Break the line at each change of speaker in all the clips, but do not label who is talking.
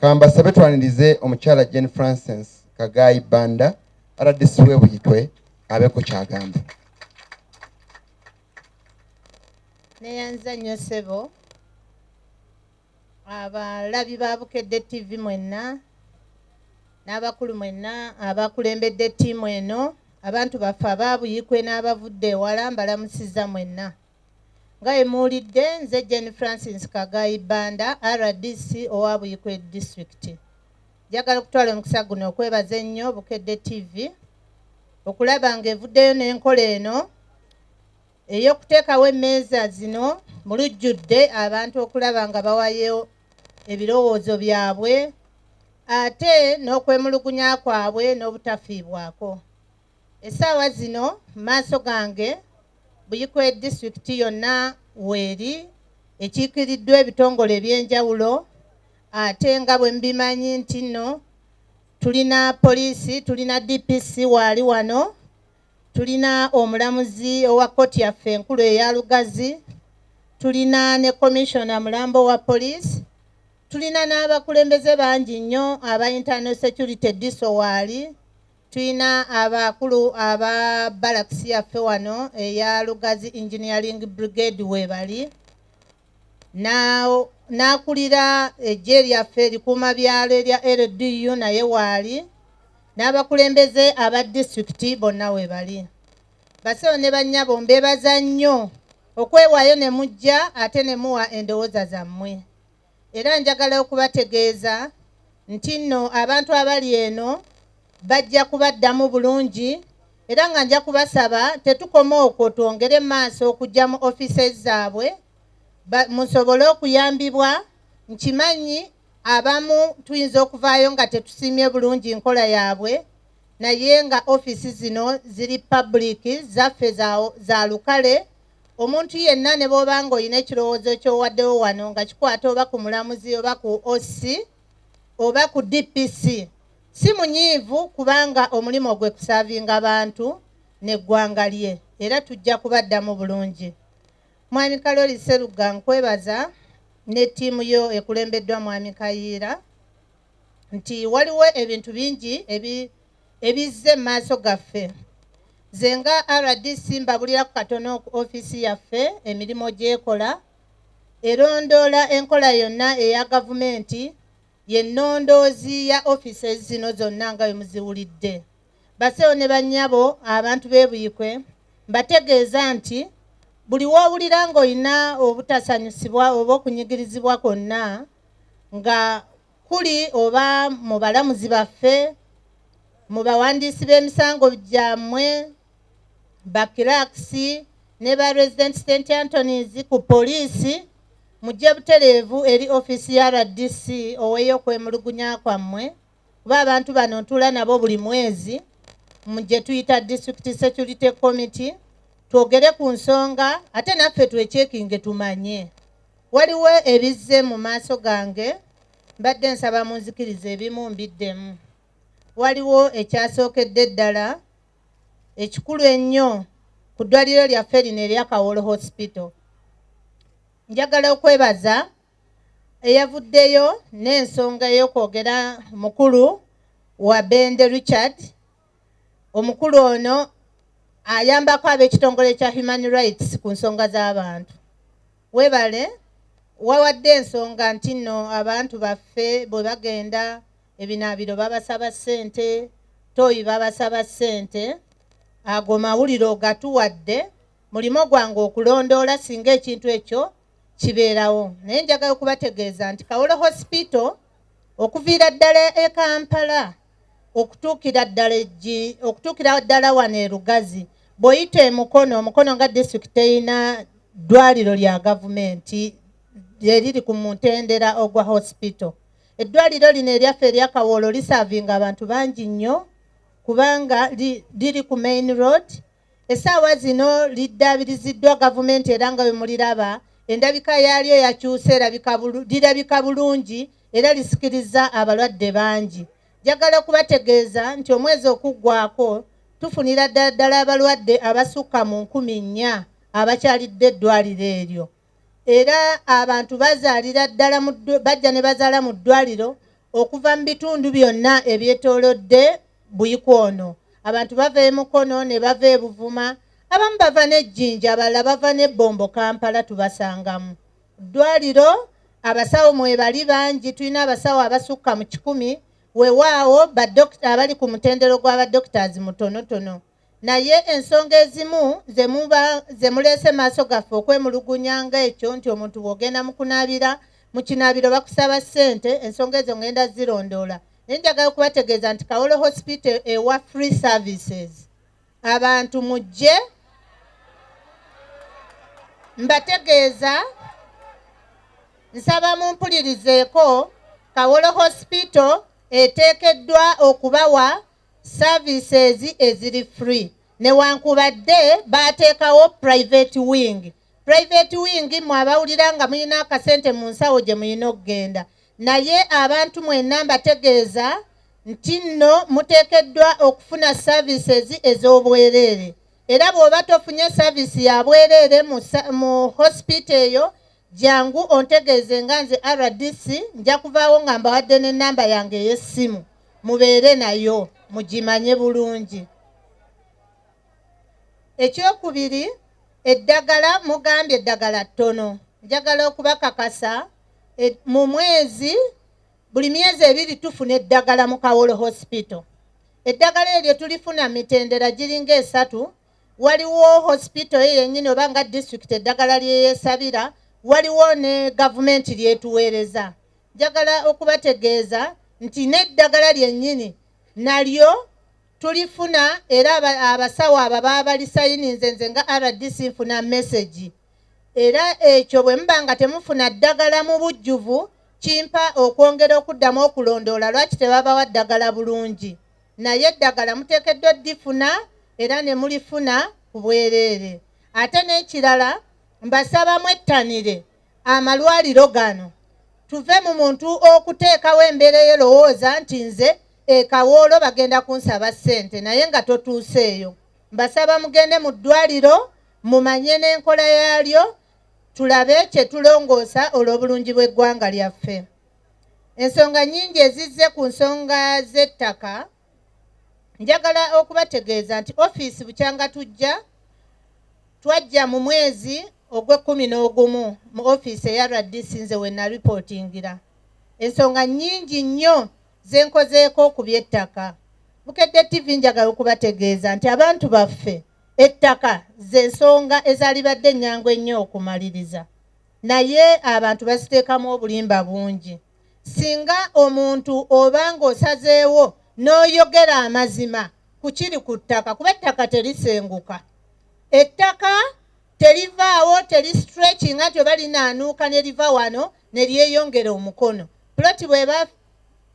Kamba sabe twanirize omukyala Jane Francis Kagayi Banda aradisiwe buyitwe abeko kyagamba.
Neyanza nnyo ssebo abalabi ba Bukedde TV mwenna n'abakulu mwenna abakulembedde ttiimu eno abantu baffe abaabuyikwe n'abavudde ewala mbalamusizza mwenna. Nga bwe muwulidde nze Jane Francis Kagayi Banda RDC owa Buyikwe District. Njagala okutwala omukisa guno okwebaza ennyo Bukedde TV okulaba ng'evuddeyo n'enkola eno ey'okuteekawo emmeeza zino mu lujjudde abantu okulaba nga bawayo ebirowoozo byabwe ate n'okwemulugunya kwabwe n'obutafiibwako. Essaawa zino mu maaso gange Buyikwe District yonna weeri ekiikiriddwa ebitongole eby'enjawulo ate nga bwe mbimanyi nti nno tulina poliisi, tulina DPC waali wano, tulina omulamuzi owa kkooti yaffe enkulu eya Lugazi, tulina ne komishona Mulambo wa poliisi, tulina n'abakulembeze bangi nnyo aba internal security diso waali, tulina abakulu aba barracks yaffe wano eya Lugazi engineering brigade webali, n'akulira eggye lyaffe erikuuma byalo erya LDU naye waali, n'abakulembeze aba disitulikiti bonna webali. Basewo ne bannyabo mbeebaza nnyo okwewaayo ne mujja ate ne muwa endowooza zammwe. Era njagala okubategeeza nti nno abantu abali eno bajja kubaddamu bulungi era nga nja kubasaba tetukoma okwo twongere maaso okujja mu offices zaabwe musobole okuyambibwa. Nkimanyi abamu tuyinza okuvaayo nga tetusiimye bulungi nkola yaabwe naye nga ofisi zino ziri public zaffe za lukale. Omuntu yenna ne bw'oba ng'olina ekirowoozo ky'owaddewo wano nga kikwata oba ku mulamuzi oba ku OC oba ku DPC si munyiivu kubanga omulimu gwe kusaavinga abantu n'eggwanga lye era tujja kubaddamu bulungi. Mwami Kaloli Seruga nkwebaza ne ttiimu yo ekulembeddwa Mwami Kayiira nti waliwo ebintu bingi ebizze mu maaso gaffe. Nze nga RDC mbabulira ku katono ku ofisi yaffe emirimu gy'ekola erondoola enkola yonna eya gavumenti y'ennondoozi ya offices zino zonna nga bwe muziwulidde. Basewo ne bannyabo abantu b'e Buyikwe mbategeeza nti buli w'owulira ng'olina obutasanyusibwa oba okunyigirizibwa kwonna nga kuli oba mu balamuzi baffe, mu bawandiisi b'emisango gyammwe, bakiraakisi ne ba resident St. Anthony's ku poliisi, mujje butereevu eri ofisi ya RDC oweeyo okwemulugunya kwammwe kuba abantu bano ntuula nabo buli mwezi mujje tuyita District Security Committee twogere ku nsonga ate naffe twekyekinge tumanye. Waliwo ebizze mu maaso gange mbadde nsaba munzikirize ebimu mbiddemu. Waliwo ekyasookedde ddala ekikulu ennyo ku ddwaliro lyaffe lino erya Kawolo Hospital. Njagala okwebaza eyavuddeyo n'ensonga ey'okwogera mukulu wa Bende Richard. Omukulu ono ayambako ab'ekitongole kya Human Rights ku nsonga z'abantu. Webale wawadde ensonga nti nno abantu baffe bwe bagenda ebinaabiro babasaba ssente, toyi babasaba ssente, ago mawulire ogatuwadde, mulimo gwange okulondoola singa ekintu ekyo kibeerawo. Naye njagala okubategeeza nti Kawolo Hospital okuviira ddala e Kampala okutuukira ddala wano e Lugazi bw'oyita omukono nga disitulikiti eyina ddwaliro lya gavumenti eriri ku mutendera ogwa hospital. Eddwaliro lino eryaffe erya Kawolo lisaavinga abantu bangi nnyo kubanga liri ku main road. Essaawa zino liddaabiriziddwa gavumenti era nga bwe muliraba endabika yaalyo yakyuse lirabika bulungi era lisikiriza abalwadde bangi. Njagala okubategeeza nti omwezi okuggwaako tufunira ddala abalwadde abasukka mu 4,000 abakyalidde eddwaliro eryo. Era abantu bazaalira ddala bajja ne bazaala mu ddwaliro okuva mu bitundu byonna ebyetoolodde Buyikono. Abantu bava e Mukono ne bava e Buvuma, abamu bava n'Ejjinja, abalala bava n'Ebbombo Kampala tubasangamu. Ddwaliro abasawo mwe bali bangi, tulina abasawo abasukka mu 100, weewaawo abali ku mutendero gw'abadokitazi mutonotono. Naye ensonga ezimu ze muleese maaso gaffe okwemulugunya ng'ekyo nti omuntu bw'ogenda mu kunaabira mu kinaabiro bakusaba ssente, ensonga ezo ngenda zirondoola. Naye njagala okubategeeza nti Kawolo Hospital ewa free services. Abantu mujje mbategeeza, nsaba mumpulirizeeko, Kawolo Hospital eteekeddwa okubawa services eziri free. Newankubadde baateekawo private wing. Private wing mwabawulira nga muyina akasente mu nsawo gye muyina okugenda. Naye abantu mwenna mbategeeza nti nno muteekeddwa okufuna services ez'obwereere. Era bw'oba tofunye service ya bwereere mu hospital eyo, jangu ontegeeze nga nze RDC nja kuvaawo nga mbawadde n'ennamba yange ey'essimu. Mubeere nayo, mugimanye bulungi. Ekyokubiri, eddagala mugambye eddagala ttono. Njagala okubakakasa mu mwezi, buli myezi 2 tufuna eddagala mu Kawolo Hospital. Eddagala eryo tulifuna mitendera giringa 3. Waliwo hospital yennyini oba nga district eddagala lyeyeesabira, waliwo ne gavumenti lyetuweereza. Njagala okubategeeza nti n'eddagala lyennyini nalyo tulifuna, era abasawo abo baba balisayininze, nze nga RDC nfuna message. Era ekyo bwe muba nga temufuna ddagala mu bujjuvu, kimpa okwongera okuddamu okulondoola lwaki tebabawa ddagala bulungi. Naye eddagala muteekeddwa ddifuna era ne mulifuna ku bwereere. Ate n'ekirala, mbasaba mwettanire amalwaliro gano. Tuve mu muntu okuteekawo embeera ey'erowooza nti nze Kawolo bagenda kunsaba ssente naye nga totuuseeyo. Mbasaba mugende mu ddwaliro mumanye n'enkola yaalyo, tulabe kye tulongoosa olw'obulungi bw'eggwanga lyaffe. Ensonga nnyingi ezizze ku nsonga z'ettaka. Njagala okubategeeza nti ofiisi bukyanga twajja mu mwezi ogw'e11 mu ofiisi eya RDC nze we naripootingira. Ensonga nnyingi nnyo ze nkozeeko ku by'ettaka. Bukedde TV njagala okubategeeza nti abantu baffe ettaka ze nsonga ezalibadde ennyangu ennyo okumaliriza. Naye abantu baziteekamu obulimba bungi. Singa omuntu oba ng'osazeewo n'oyogera amazima ku kiri ku ttaka, kuba ettaka terisenguka. Ettaka terivaawo, teristretchinga nti oba linaanuuka ne liva wano ne lyeyongera omukono. Ploti bw'eba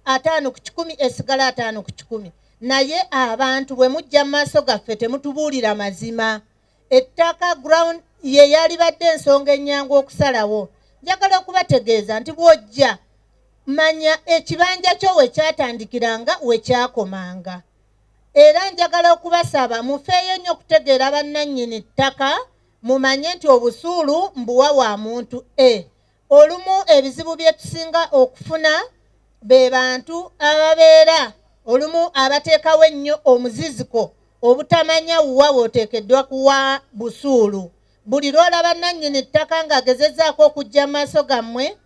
5/10 esigala 5/10. Naye abantu bwe mujja mu maaso gaffe temutubuulira mazima. Ettaka ground ye yalibadde ensonga ennyangu okusalawo. Njagala okubategeeza nti bw'ojja manya ekibanja kyo we kyatandikiranga we kyakomanga. Era njagala okubasaba mufeeyo nnyo okutegeera bannannyini ttaka, mumanye nti obusuulu mbuwa wa muntu Olumu ebizibu bye tusinga okufuna be bantu ababeera olumu abateekawo ennyo omuziziko obutamanya wuwa bw'oteekeddwa kuwa busuulu. Buli lw'olaba nannyini ttaka ng'agezezzaako okujja mu maaso gammwe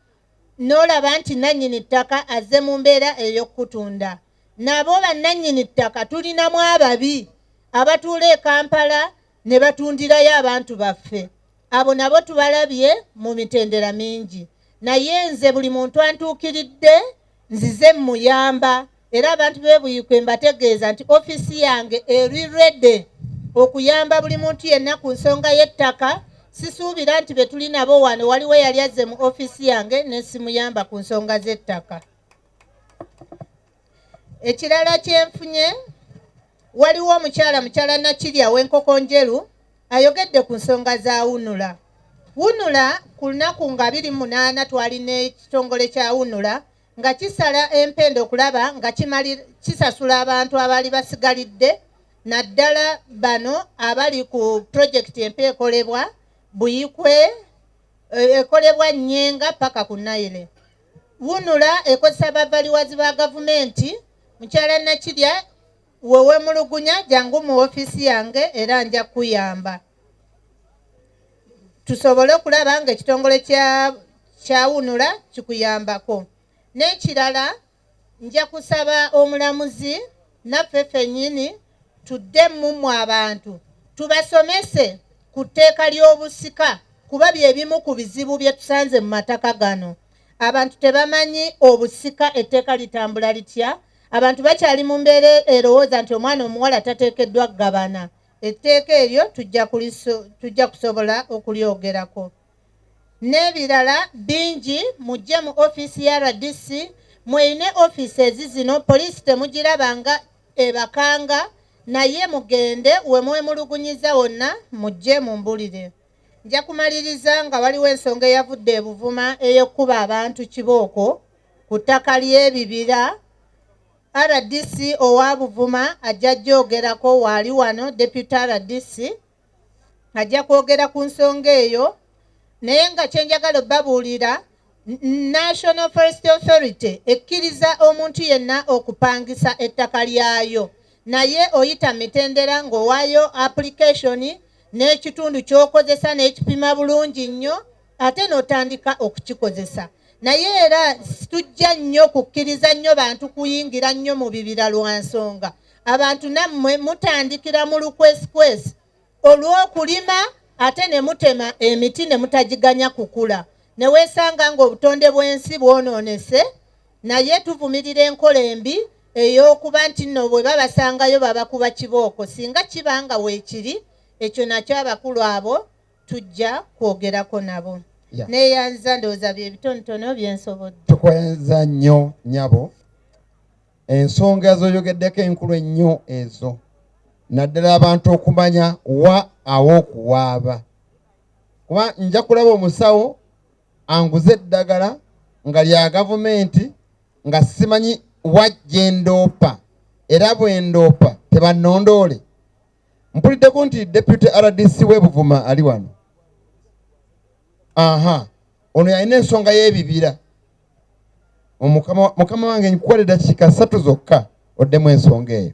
n'olaba nti nannyini ttaka azze mu mbeera ey'okutunda. Nabo bannannyini ttaka tulinamu ababi abatuula e Kampala ne batundirayo abantu baffe. Abo nabo tubalabye mu mitendera mingi. Naye nze buli muntu antuukiridde nzize muyamba. Era abantu b'Ebuyikwe mbategeeza nti ofiisi yange eri ready okuyamba buli muntu yenna ku nsonga y'ettaka. Sisuubira nti be tuli nabo wano waliwo yali azze mu ofiisi yange ne simuyamba ku nsonga z'ettaka. Ekirala kyenfunye, waliwo mukyala Nakirya w'Enkoko Njeru ayogedde ku nsonga za Wunula. Wunula ku lunaku nga 28 twalina ekitongole kya Wunula nga kisala empenda okulaba nga kisasula abantu abaali basigalidde, naddala bano abali ku projekiti empa ekolebwa Buyikwe, ekolebwa Nnyenga paka ku Naire. wunula ekozesa abavaliwazi ba gavumenti mukyala Nakirya wewe mulugunya jangu mu ofisi yange era nja kuyamba tusobole okulaba nga ekitongole kya wunula kikuyambako. N'ekirala nja kusaba omulamuzi naffe ffennyini tuddemu mu abantu tubasomese ku tteeka ly'obusika kuba byebimu ku bizibu bye tusanze mu mataka gano. Abantu tebamanyi obusika etteeka litambula litya. Abantu bakyali mu mbeera erowooza nti omwana omuwala tateekeddwa kugabana. Etteeka eryo tujja kusobola okulyogerako. N'ebirala bingi mujje mu ofiisi ya RDC mwine ofiisi zino poliisi temugirabanga ebakanga naye mugende we mwemulugunyiza wonna mujje mumbulire. Nja kumaliriza nga waliwo ensonga eyavudde e Buvuma ey'okkuba abantu kibooko ku ttaka ly'ebibira. RDC owa Buvuma ajja jjogerako waali wano Deputy RDC ajja kwogera ku nsonga eyo naye nga kyenjagala obbabuulira National Forest Authority ekkiriza omuntu yenna okupangisa ettaka lyayo naye oyita mitendera ng'owaayo application n'ekitundu ky'okozesa n'ekipima bulungi nnyo ate n'otandika okukikozesa. Naye era tujja nnyo kukkiriza nnyo bantu kuyingira nnyo mu bibira lwa nsonga abantu nammwe mutandikira mu lukwesikwesi olw'okulima ate ne mutema emiti ne mutagiganya kukula ne weesanga ng'obutonde bw'ensi bwonoonese. Naye tuvumirira enkola embi ey'okuba nti nno bwe babasangayo babakuba kibooko singa kibanga weekiri ekyo nakyo abakulu abo tujja kwogerako nabo. Neeyanza ndowooza bye bitonotono byensobodde.
Tukwenza nnyo nyabo ensonga z'oyogeddeko enkulu ennyo ezo naddala abantu okumanya wa aw'okuwaaba kuba nja kulaba omusawo anguze eddagala nga lya gavumenti nga simanyi wajje ndoopa era bwe ndoopa tebannondoole. Mpuliddeko nti Deputy RDC w'e Buvuma ali wano. Ono yalina ensonga y'ebibira. Mukama wange nkukolera dakiika 3 zokka oddemu ensonga eyo.